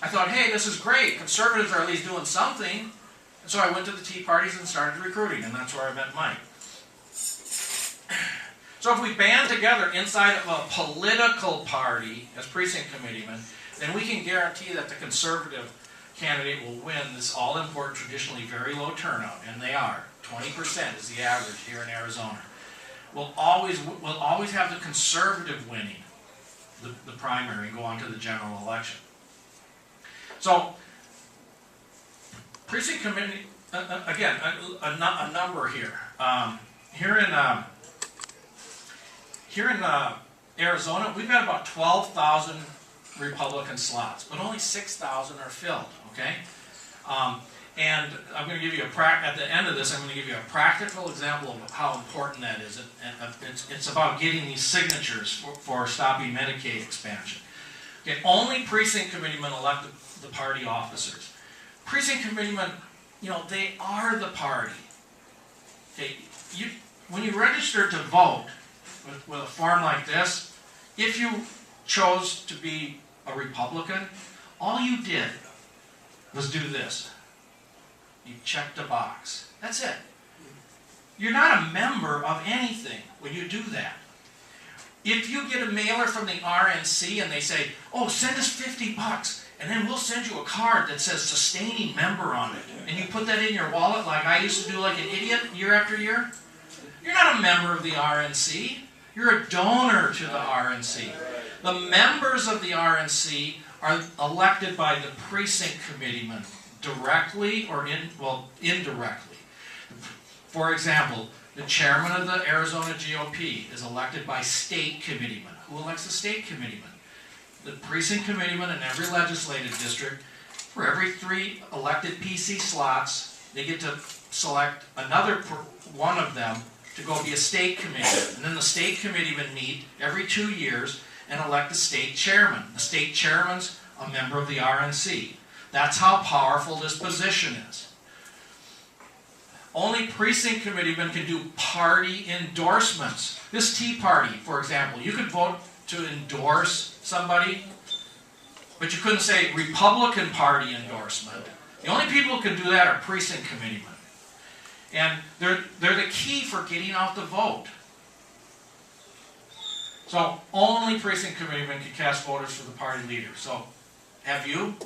I thought, hey, this is great. Conservatives are at least doing something. And so I went to the tea parties and started recruiting, and that's where I met Mike. So if we band together inside of a political party as precinct committeemen, then we can guarantee that the conservative candidate will win this all-important, traditionally very low turnout, and they are. 20% is the average here in Arizona. We'll always have the conservative winning the primary and go on to the general election. So, precinct committee, again, a number here. Here in Arizona, we've got about 12,000 Republican slots, but only 6,000 are filled, okay? And I'm going to give you at the end of this, I'm going to give you a practical example of how important that is. It's about getting these signatures for stopping Medicaid expansion. Okay, only precinct committeemen elect the party officers. Precinct committeemen, they are the party. Okay, when you register to vote with a form like this, if you chose to be a Republican, all you did was do this. You checked a box. That's it. You're not a member of anything when you do that. If you get a mailer from the RNC and they say, oh, send us $50 and then we'll send you a card that says sustaining member on it, and you put that in your wallet like I used to do like an idiot year after year, you're not a member of the RNC. You're a donor to the RNC. The members of the RNC are elected by the precinct committeeman, directly or indirectly. For example, the chairman of the Arizona GOP is elected by state committeemen. Who elects the state committeeman? The precinct committeeman in every legislative district. For every 3 elected PC slots, they get to select another one of them to go be a state committee. And then the state committeemen meet every 2 years and elect the state chairman. The state chairman's a member of the RNC. That's how powerful this position is. Only precinct committeemen can do party endorsements. This Tea Party, for example, you could vote to endorse somebody, but you couldn't say Republican Party endorsement. The only people who can do that are precinct committeemen. And they're the key for getting out the vote. So only precinct committeemen can cast voters for the party leader. So have you?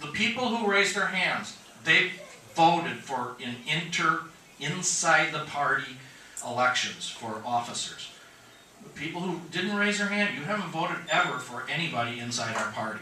The people who raised their hands, they voted for inside the party elections for officers. The people who didn't raise their hand, you haven't voted ever for anybody inside our party.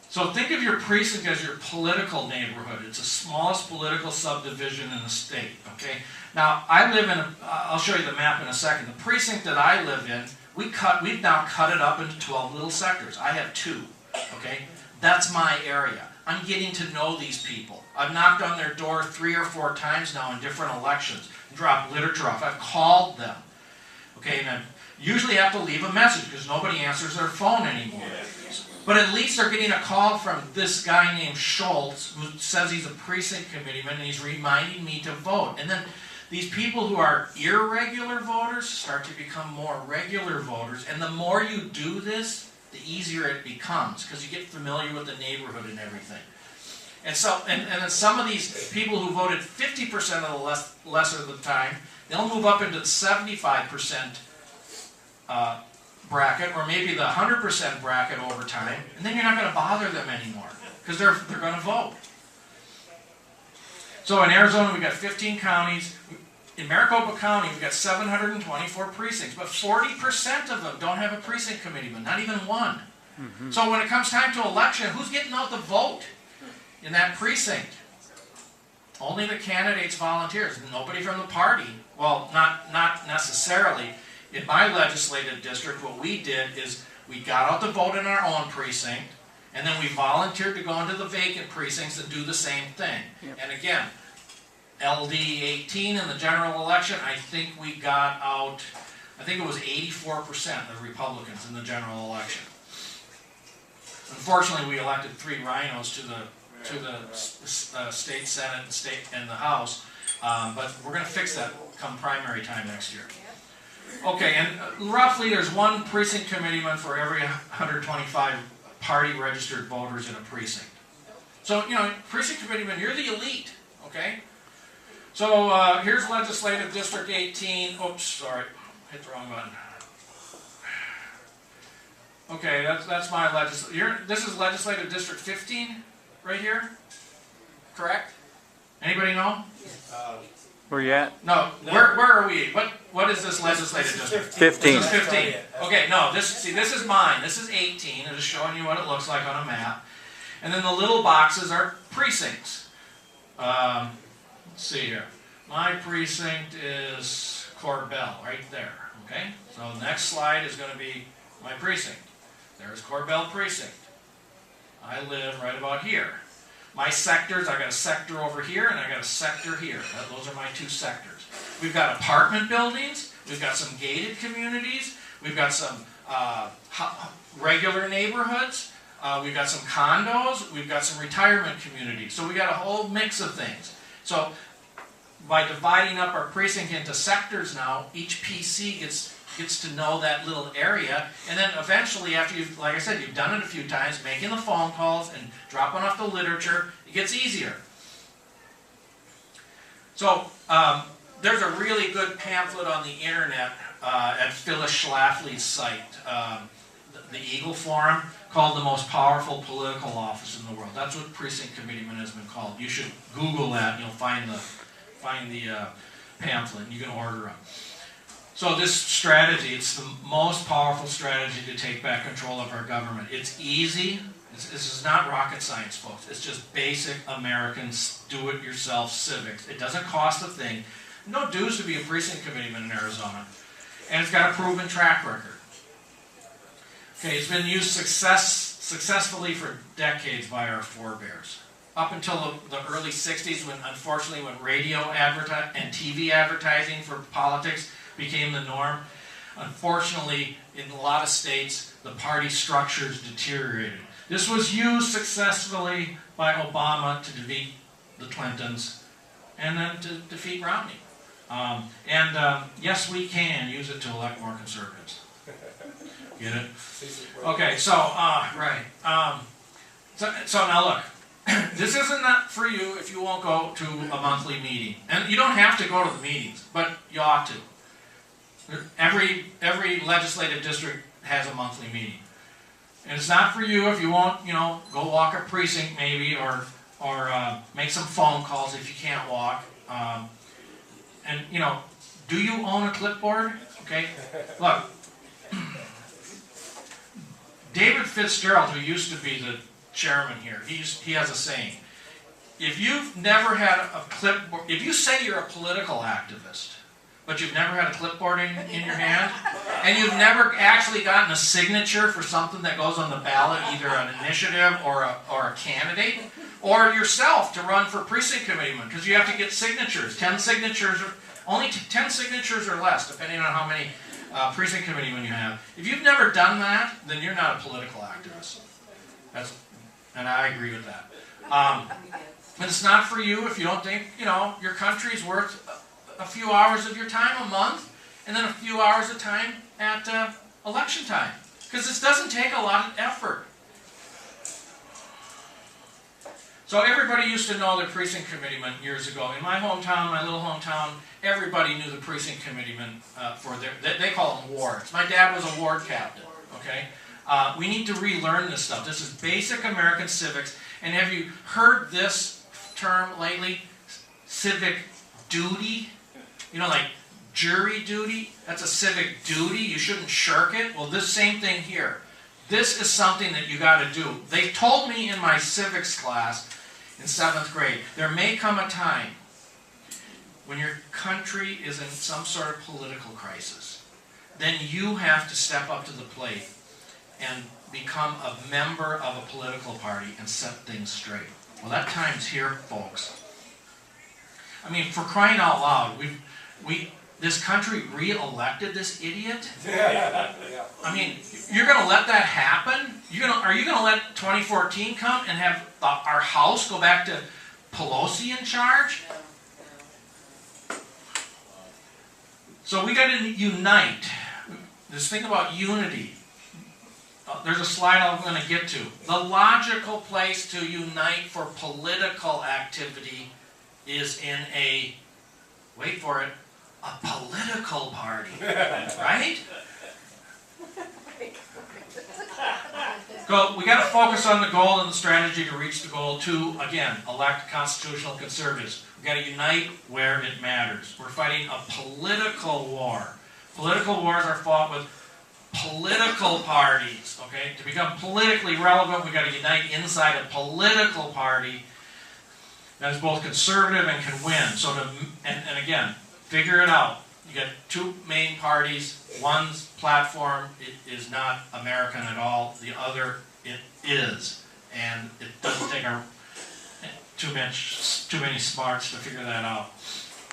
So think of your precinct as your political neighborhood. It's the smallest political subdivision in the state, okay? Now, I live in, I'll show you the map in a second. The precinct that I live in, we've now cut it up into 12 little sectors. I have 2, okay? That's my area. I'm getting to know these people. I've knocked on their door 3 or 4 times now in different elections, dropped literature off. I've called them, okay? And I usually have to leave a message because nobody answers their phone anymore. But at least they're getting a call from this guy named Schultz who says he's a precinct committeeman and he's reminding me to vote. And then these people who are irregular voters start to become more regular voters. And the more you do this, the easier it becomes because you get familiar with the neighborhood and everything. And so, and then some of these people who voted 50% of the lesser of the time, they'll move up into the 75% bracket, or maybe the 100% bracket over time, and then you're not going to bother them anymore because they're going to vote. So in Arizona, we've got 15 counties. In Maricopa County, we've got 724 precincts, but 40% of them don't have a precinct committeeman, not even one. Mm-hmm. So when it comes time to election, who's getting out the vote in that precinct? Only the candidates' volunteers, nobody from the party. Well, not necessarily. In my legislative district, what we did is we got out the vote in our own precinct, and then we volunteered to go into the vacant precincts and do the same thing. Yep. And again, LD 18 in the general election, I think we got out, I think it was 84% of Republicans in the general election. Unfortunately, we elected 3 rhinos to the state senate and the House, but we're going to fix that come primary time next year. Okay, and roughly there's 1 precinct committeeman for every 125 party registered voters in a precinct. So, you know, precinct committeeman, you're the elite, okay? So here's legislative district 18. Oops, sorry, hit the wrong button. Okay, that's my legislative. This is legislative district 15 right here, correct? Anybody know? Where you at? No. Where are we? What is this legislative district? 15. This is 15. Okay, no. This is mine. This is 18. I'm just showing you what it looks like on a map. And then the little boxes are precincts. Let's see here. My precinct is Corbell, right there. Okay. So the next slide is going to be my precinct. There's Corbell precinct. I live right about here. My sectors, I got a sector over here and I got a sector here. Those are my two sectors. We've got apartment buildings, we've got some gated communities, we've got some regular neighborhoods, we've got some condos, we've got some retirement communities. So we got a whole mix of things. So by dividing up our precinct into sectors now, each PC gets to know that little area, and then eventually after you've, like I said, you've done it a few times, making the phone calls and dropping off the literature, it gets easier. So there's a really good pamphlet on the internet at Phyllis Schlafly's site, the Eagle Forum, called The Most Powerful Political Office in the World. That's what Precinct Committeeman has been called. You should Google that and you'll find the pamphlet and you can order them. So this strategy, it's the most powerful strategy to take back control of our government. It's easy. This is not rocket science, folks. It's just basic American do-it-yourself civics. It doesn't cost a thing. No dues to be a precinct committeeman in Arizona. And it's got a proven track record. Okay, it's been used successfully for decades by our forebears. Up until the early 60s, unfortunately, when radio and TV advertising for politics became the norm. Unfortunately, in a lot of states, the party structures deteriorated. This was used successfully by Obama to defeat the Clintons and then to defeat Romney. Yes, we can use it to elect more conservatives. Get it? Okay, so, right. So now look, this isn't that for you if you won't go to a monthly meeting. And you don't have to go to the meetings, but you ought to. Every legislative district has a monthly meeting. And it's not for you if you won't, go walk a precinct maybe, or make some phone calls if you can't walk. And, do you own a clipboard? Okay, look. David Fitzgerald, who used to be the chairman here, he has a saying. If you've never had a clipboard, if you say you're a political activist, but you've never had a clipboard in your hand, and you've never actually gotten a signature for something that goes on the ballot, either an initiative or a candidate, or yourself to run for precinct committeeman, because you have to get signatures, 10 signatures, only 10 signatures or less, depending on how many precinct committeemen you have. If you've never done that, then you're not a political activist. And I agree with that. But it's not for you if you don't think, your country's worth a few hours of your time a month, and then a few hours of time at election time. Because this doesn't take a lot of effort. So everybody used to know the precinct committeeman years ago. In my hometown, my little hometown, everybody knew the precinct committeeman for they call them wards. My dad was a ward captain, okay? We need to relearn this stuff. This is basic American civics. And have you heard this term lately? Civic duty? Like jury duty? That's a civic duty. You shouldn't shirk it. Well, this same thing here. This is something that you got to do. They told me in my civics class in 7th grade, there may come a time when your country is in some sort of political crisis. Then you have to step up to the plate and become a member of a political party and set things straight. Well, that time's here, folks. I mean, for crying out loud, this country re-elected this idiot? Yeah. I mean, you're going to let that happen? Are you going to let 2014 come and have our House go back to Pelosi in charge? So we got to unite. This thing about unity. there's a slide I'm going to get to. The logical place to unite for political activity is in a, wait for it, a political party, right? We got to focus on the goal and the strategy to reach the goal to, again, elect constitutional conservatives. We got to unite where it matters. We're fighting a political war. Political wars are fought with political parties, okay? To become politically relevant, we got to unite inside a political party that is both conservative and can win. So and again, figure it out. You got two main parties. One's platform is not American at all. The other, it is. And it doesn't take too many smarts to figure that out.